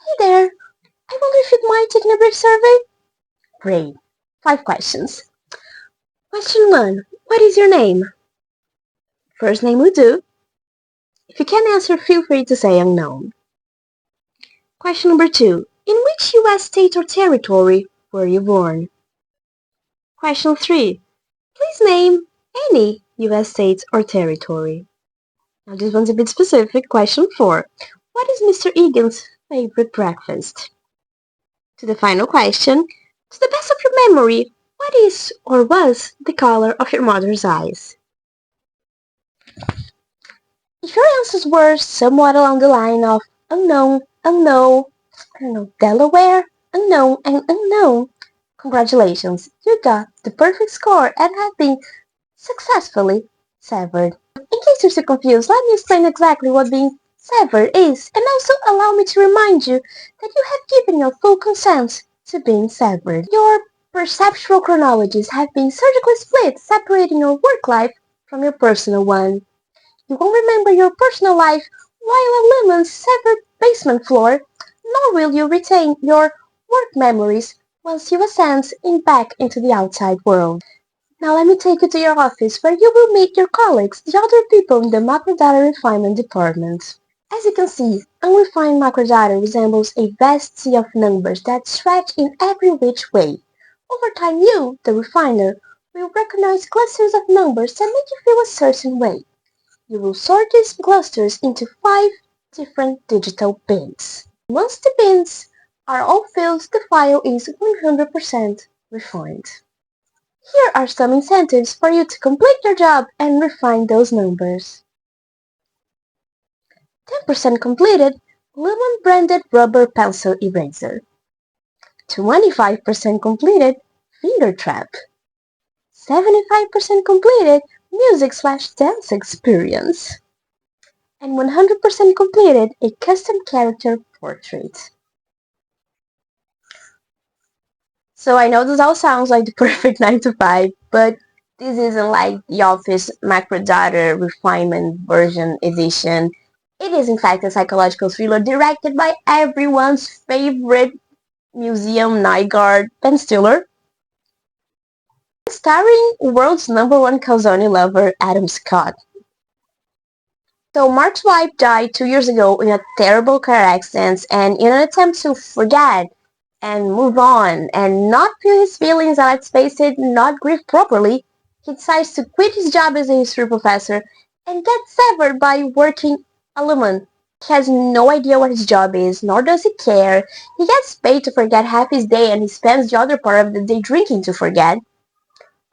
Hey there, I wonder if you'd mind taking a brief survey? Great. 5 questions. Question 1. What is your name? First name will do. If you can't answer, feel free to say unknown. Question number 2. In which US state or territory were you born? Question 3. Please name any US state or territory. Now this one's a bit specific. Question 4. What is Mr. Egan's favorite breakfast? To the final question, to the best of your memory, what is or was the color of your mother's eyes? If your answers were somewhat along the line of unknown, unknown, Delaware, unknown, and unknown, congratulations, you got the perfect score and have been successfully severed. In case you're still confused, let me explain exactly what being severed is, and also allow me to remind you that you have given your full consent to being severed. Your perceptual chronologies have been surgically split, separating your work life from your personal one. You won't remember your personal life while on Lemon's severed basement floor, nor will you retain your work memories once you ascend back into the outside world. Now let me take you to your office where you will meet your colleagues, the other people in the macrodata refinement department. As you can see, unrefined macrodata resembles a vast sea of numbers that stretch in every which way. Over time you, the refiner, will recognize clusters of numbers that make you feel a certain way. You will sort these clusters into 5 different digital bins. Once the bins are all filled, the file is 100% refined. Here are some incentives for you to complete your job and refine those numbers. 10% completed, Lumen branded rubber pencil eraser. 25% completed, finger trap. 75% completed, music/dance experience. And 100% completed, a custom character portrait. So I know this all sounds like the perfect 9 to 5, but this isn't like the Office Macrodata Refinement Version Edition. It is in fact a psychological thriller directed by everyone's favorite museum night guard, Ben Stiller, starring world's #1 calzone lover, Adam Scott. So Mark's wife died 2 years ago in a terrible car accident, and in an attempt to forget and move on and not feel his feelings and, let's face it, not grieve properly, he decides to quit his job as a history professor and get severed by working alumni. He has no idea what his job is, nor does he care. He gets paid to forget half his day and he spends the other part of the day drinking to forget.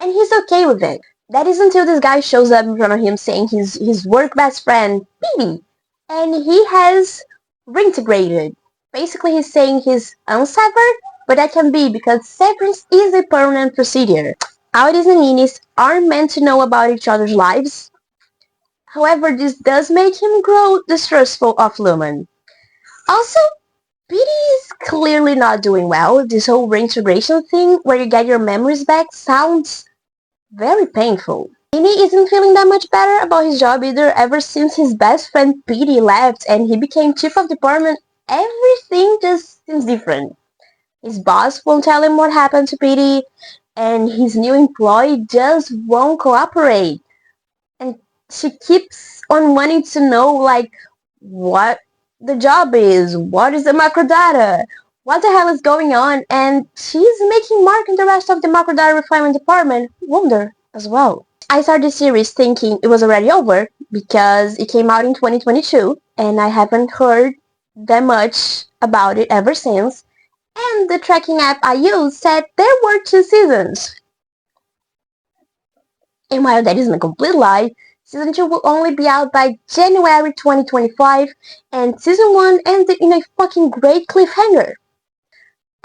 And he's okay with it. That is until this guy shows up in front of him saying he's his work best friend, Petey. And he has reintegrated. Basically, he's saying he's unsevered, but that can be because severance is a permanent procedure. Audis and Inis aren't meant to know about each other's lives. However, this does make him grow distrustful of Lumen. Also, Petey is clearly not doing well. This whole reintegration thing, where you get your memories back, sounds very painful. Ini isn't feeling that much better about his job either. Ever since his best friend Petey left and he became chief of department, everything just seems different. His boss won't tell him what happened to Petey, and his new employee just won't cooperate. And she keeps on wanting to know, like, what the job is, what is the macrodata, what the hell is going on, and she's making Mark and the rest of the macrodata refinement department wonder as well. I started this series thinking it was already over because it came out in 2022 and I haven't heard that much about it ever since, and the tracking app I used said there were 2 seasons. And while that isn't a complete lie, Season 2 will only be out by January 2025, and Season 1 ended in a fucking great cliffhanger.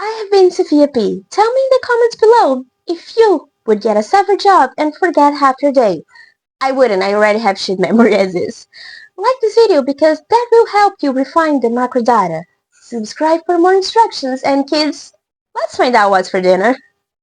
I have been Sofia P. Tell me in the comments below if you would get a severed job and forget half your day. I wouldn't, I already have shit memory as is. Like this video because that will help you refine the macrodata. Subscribe for more instructions, and kids, let's find out what's for dinner.